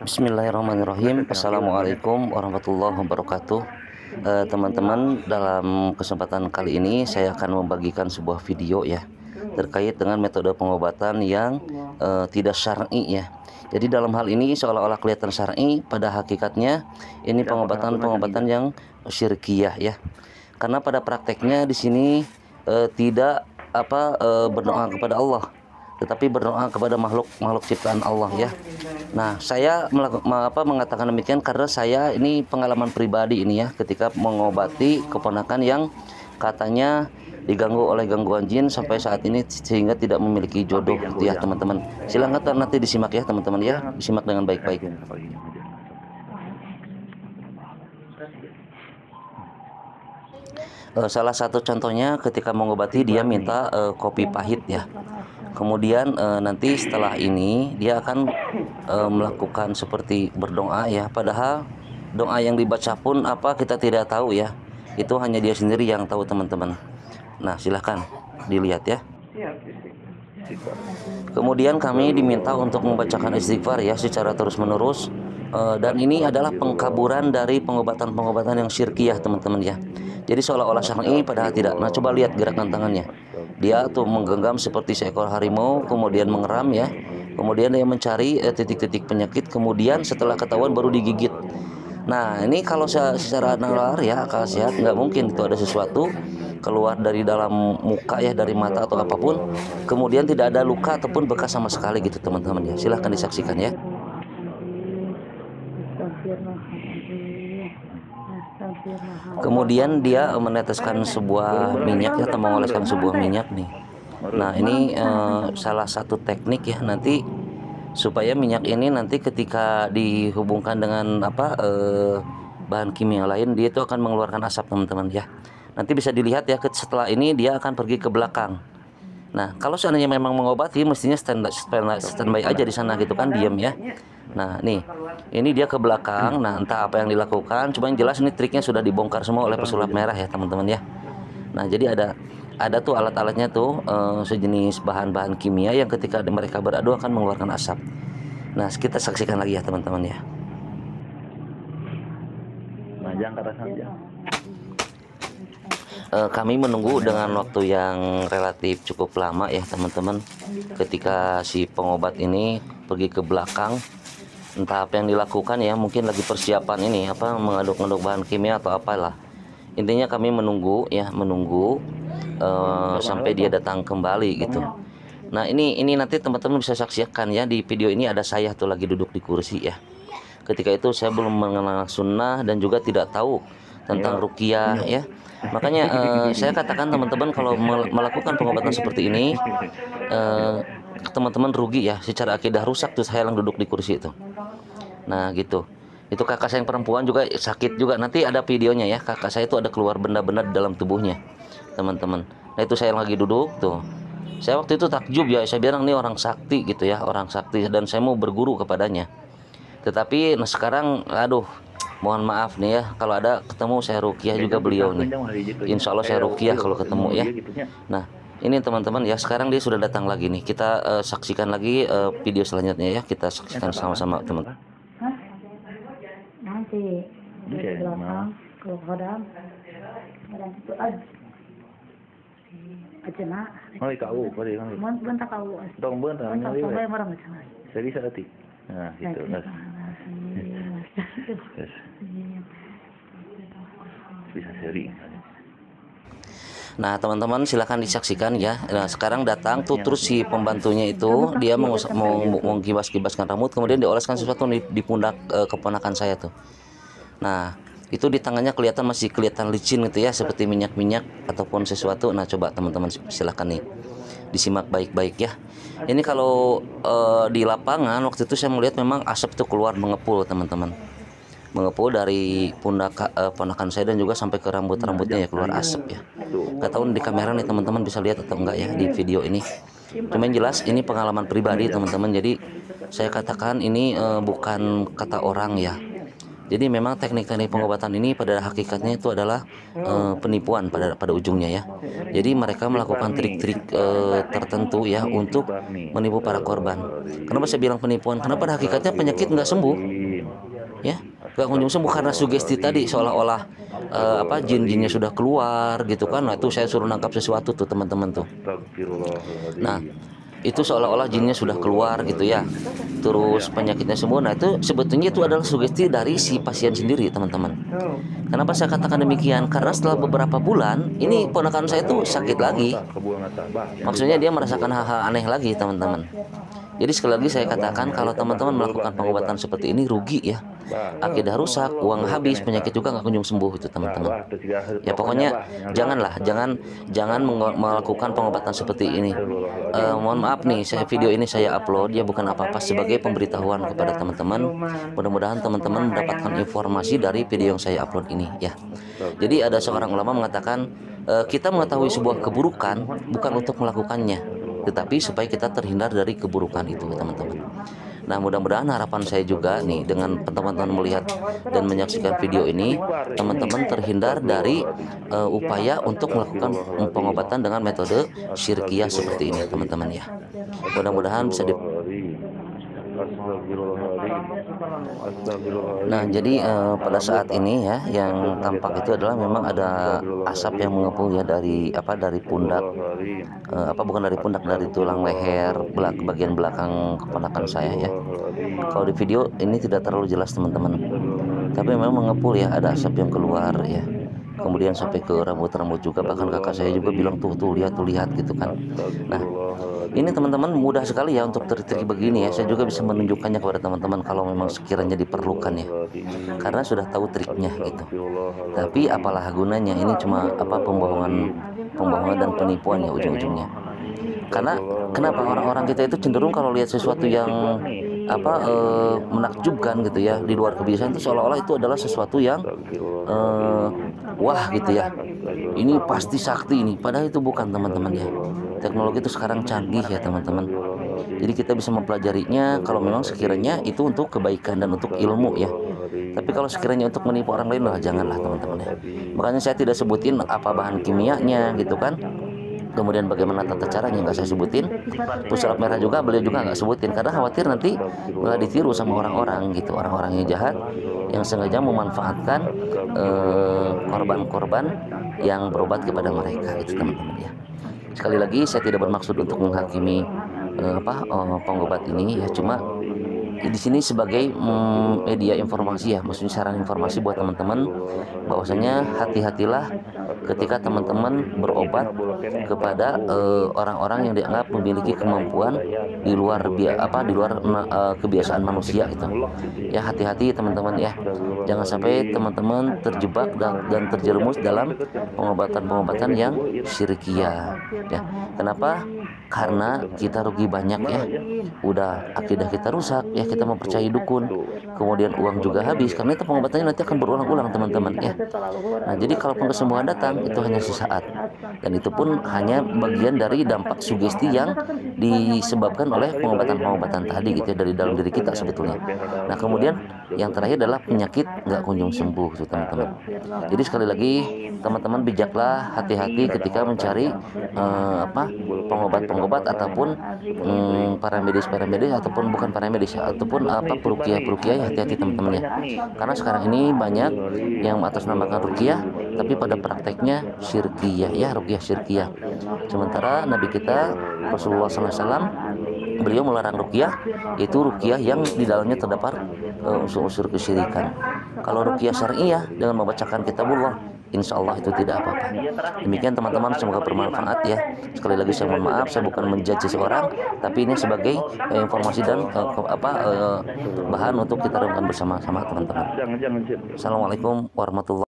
Bismillahirrahmanirrahim. Assalamualaikum warahmatullahi wabarakatuh. Teman-teman, dalam kesempatan kali ini saya akan membagikan sebuah video ya terkait dengan metode pengobatan yang tidak syar'i ya. Jadi dalam hal ini seolah-olah kelihatan syar'i, pada hakikatnya ini pengobatan yang syirkiyah ya. Karena pada prakteknya di sini tidak berdoa kepada Allah, tetapi berdoa kepada makhluk ciptaan Allah ya. Nah, saya mengatakan demikian karena saya ini pengalaman pribadi ini ya, ketika mengobati keponakan yang katanya diganggu oleh gangguan jin sampai saat ini sehingga tidak memiliki jodoh gitu ya teman-teman. Silahkan nanti disimak ya teman-teman ya, disimak dengan baik-baik. Salah satu contohnya ketika mengobati dia minta kopi pahit ya. Kemudian nanti setelah ini dia akan melakukan seperti berdoa ya. Padahal doa yang dibaca pun apa kita tidak tahu ya. Itu hanya dia sendiri yang tahu teman-teman. Nah silahkan dilihat ya. Kemudian kami diminta untuk membacakan istighfar ya secara terus-menerus. Dan ini adalah pengkaburan dari pengobatan-pengobatan yang syirkiyah teman-teman ya. Jadi seolah-olah syar'i padahal tidak. Nah coba lihat gerakan tangannya. Dia tuh menggenggam seperti seekor harimau, kemudian mengeram ya. Kemudian dia mencari titik-titik penyakit, kemudian setelah ketahuan baru digigit. Nah ini kalau secara nalar ya akal sehat nggak mungkin itu ada sesuatu keluar dari dalam muka ya, dari mata atau apapun, kemudian tidak ada luka ataupun bekas sama sekali gitu teman-teman ya. Silahkan disaksikan ya. Kemudian dia meneteskan sebuah minyak ya, atau mengoleskan sebuah minyak nih. Nah ini salah satu teknik ya, nanti supaya minyak ini nanti ketika dihubungkan dengan bahan kimia lain, dia itu akan mengeluarkan asap teman-teman ya. Nanti bisa dilihat ya, setelah ini dia akan pergi ke belakang. Nah kalau seandainya memang mengobati mestinya standby aja di sana gitu kan, diam ya. Nah nih, ini dia ke belakang. Nah entah apa yang dilakukan, cuma yang jelas ini triknya sudah dibongkar semua oleh pesulap merah ya teman-teman ya. Nah jadi ada tuh alat-alatnya tuh, sejenis bahan-bahan kimia yang ketika mereka beradu akan mengeluarkan asap. Nah kita saksikan lagi ya teman-teman ya. Kami menunggu dengan waktu yang relatif cukup lama ya teman-teman, ketika si pengobat ini pergi ke belakang. Entah apa yang dilakukan ya, mungkin lagi persiapan ini mengaduk-aduk bahan kimia atau apalah. Intinya kami menunggu ya, sampai dia datang kembali gitu. Nah ini nanti teman-teman bisa saksikan ya, di video ini ada saya tuh lagi duduk di kursi ya. Ketika itu saya belum mengenal sunnah dan juga tidak tahu tentang ruqyah ya. Makanya saya katakan teman-teman, kalau melakukan pengobatan seperti ini teman-teman rugi ya, secara akidah rusak tuh saya yang duduk di kursi itu. Nah gitu, itu kakak saya yang perempuan juga sakit juga. Nanti ada videonya ya, kakak saya itu ada keluar benda-benda di dalam tubuhnya teman-teman. Nah itu saya yang lagi duduk tuh. Saya waktu itu takjub ya, saya bilang ini orang sakti gitu ya, orang sakti, dan saya mau berguru kepadanya. Tetapi nah sekarang aduh, mohon maaf nih ya, kalau ada ketemu saya ruqyah juga beliau nih. Insya Allah saya ruqyah kalau ketemu ya. Nah ini teman-teman ya, sekarang dia sudah datang lagi nih. Kita saksikan lagi video selanjutnya ya. Kita saksikan sama-sama teman. Nanti di belakang ke kodam dan itu aja nak. Oh, kau, kau dia kan. Bentar kau. Dong bentar, Bentar sampai marah macam. Saya bisa nanti. Nah, gitu. Bisa seri. Nah teman-teman silahkan disaksikan ya. Nah sekarang datang tuh, terus si pembantunya itu dia mau kibas-kibaskan rambut, kemudian dioleskan sesuatu di pundak keponakan saya tuh. Nah itu di tangannya masih kelihatan licin gitu ya, seperti minyak-minyak ataupun sesuatu. Nah coba teman-teman silahkan nih disimak baik-baik ya. Ini kalau di lapangan waktu itu saya melihat memang asap itu keluar mengepul teman-teman, mengepul dari pundak ponakan saya dan juga sampai ke rambut-rambutnya ya, keluar asap ya. Gak tahu di kamera nih teman-teman bisa lihat atau enggak ya di video ini. Cuma yang jelas ini pengalaman pribadi teman-teman. Jadi saya katakan ini bukan kata orang ya, Jadi memang teknik-teknik pengobatan ini pada hakikatnya itu adalah penipuan pada ujungnya ya. Jadi mereka melakukan trik-trik tertentu ya untuk menipu para korban. Kenapa saya bilang penipuan? Karena pada hakikatnya penyakit nggak sembuh, ya, nggak kunjung sembuh karena sugesti tadi seolah-olah jin-jinnya sudah keluar gitu kan. Nah itu saya suruh nangkap sesuatu tuh teman-teman tuh. Nah itu seolah-olah jinnya sudah keluar gitu ya, terus penyakitnya sembuh. Nah itu sebetulnya itu adalah sugesti dari si pasien sendiri teman-teman. Kenapa saya katakan demikian? Karena setelah beberapa bulan ini ponakan saya itu sakit lagi, maksudnya dia merasakan hal-hal aneh lagi teman-teman. Jadi sekali lagi saya katakan kalau teman-teman melakukan pengobatan seperti ini rugi ya, akidah rusak, uang habis, penyakit juga nggak kunjung sembuh itu teman-teman. Ya pokoknya jangan melakukan pengobatan seperti ini. Mohon maaf nih, video ini saya upload ya bukan apa-apa, sebagai pemberitahuan kepada teman-teman. Mudah-mudahan teman-teman mendapatkan informasi dari video yang saya upload ini ya. Jadi ada seorang ulama mengatakan kita mengetahui sebuah keburukan bukan untuk melakukannya, tetapi supaya kita terhindar dari keburukan itu teman-teman. Nah mudah-mudahan harapan saya juga nih dengan teman-teman melihat dan menyaksikan video ini, teman-teman terhindar dari upaya untuk melakukan pengobatan dengan metode syirkiyah seperti ini teman-teman ya. Mudah-mudahan bisa Nah jadi pada saat ini ya yang tampak itu adalah memang ada asap yang mengepul ya dari pundak, bukan dari pundak, dari tulang leher bagian belakang keponakan saya ya. Kalau di video ini tidak terlalu jelas teman-teman, tapi memang mengepul ya, ada asap yang keluar ya. Kemudian sampai ke rambut-rambut juga, bahkan kakak saya juga bilang tuh lihat gitu kan. Nah ini teman-teman mudah sekali ya untuk trik-trik begini ya. Saya juga bisa menunjukkannya kepada teman-teman kalau memang sekiranya diperlukan ya, karena sudah tahu triknya gitu. Tapi apalah gunanya, ini cuma pembohongan dan penipuan ya ujung-ujungnya. Karena kenapa orang-orang kita itu cenderung kalau lihat sesuatu yang menakjubkan gitu ya, di luar kebiasaan, itu seolah-olah itu adalah sesuatu yang wah gitu ya, ini pasti sakti ini, padahal itu bukan teman-teman ya. Teknologi itu sekarang canggih ya teman-teman, jadi kita bisa mempelajarinya kalau memang sekiranya itu untuk kebaikan dan untuk ilmu ya. Tapi kalau sekiranya untuk menipu orang lain, janganlah teman-teman ya. Makanya saya tidak sebutin apa bahan kimianya gitu kan, kemudian bagaimana tata caranya nggak saya sebutin. Pusulap merah juga beliau juga nggak sebutin, karena khawatir nanti malah ditiru sama orang-orang gitu, orang-orang yang jahat yang sengaja memanfaatkan korban-korban yang berobat kepada mereka itu teman-teman ya. Sekali lagi saya tidak bermaksud untuk menghakimi pengobat ini ya, cuma di sini sebagai media informasi ya, maksudnya saran informasi buat teman-teman bahwasanya hati-hatilah ketika teman-teman berobat kepada orang-orang yang dianggap memiliki kemampuan di luar kebiasaan manusia gitu. Ya hati-hati teman-teman ya, jangan sampai teman-teman terjebak dan terjerumus dalam pengobatan-pengobatan yang syirkiyah ya. Kenapa? Karena kita rugi banyak ya, udah akidah kita rusak ya, kita mempercayai dukun, kemudian uang juga habis, karena itu pengobatannya nanti akan berulang-ulang teman-teman ya. Nah jadi kalaupun kesembuhan datang itu hanya sesaat, dan itu pun hanya bagian dari dampak sugesti yang disebabkan oleh pengobatan-pengobatan tadi gitu ya, dari dalam diri kita sebetulnya. Nah kemudian yang terakhir adalah penyakit nggak kunjung sembuh gitu teman-teman. Jadi sekali lagi teman-teman bijaklah, hati-hati ketika mencari pengobat ataupun para medis ataupun bukan para medis ataupun peruqyah ya, hati-hati teman-teman ya. Karena sekarang ini banyak yang atasnamakan ruqyah tapi pada prakteknya syirkiyah ya, ruqyah syirkiyah. Sementara Nabi kita Rasulullah SAW beliau melarang ruqyah, itu ruqyah yang di dalamnya terdapat unsur-unsur kesyirikan. Kalau ruqyah syariah dengan membacakan kitabullah, insya Allah itu tidak apa-apa. Demikian teman-teman, semoga bermanfaat ya. Sekali lagi saya mohon maaf, saya bukan menjudge seseorang, tapi ini sebagai informasi dan bahan untuk kita renungkan bersama-sama teman-teman. Assalamualaikum warahmatullahi wabarakatuh.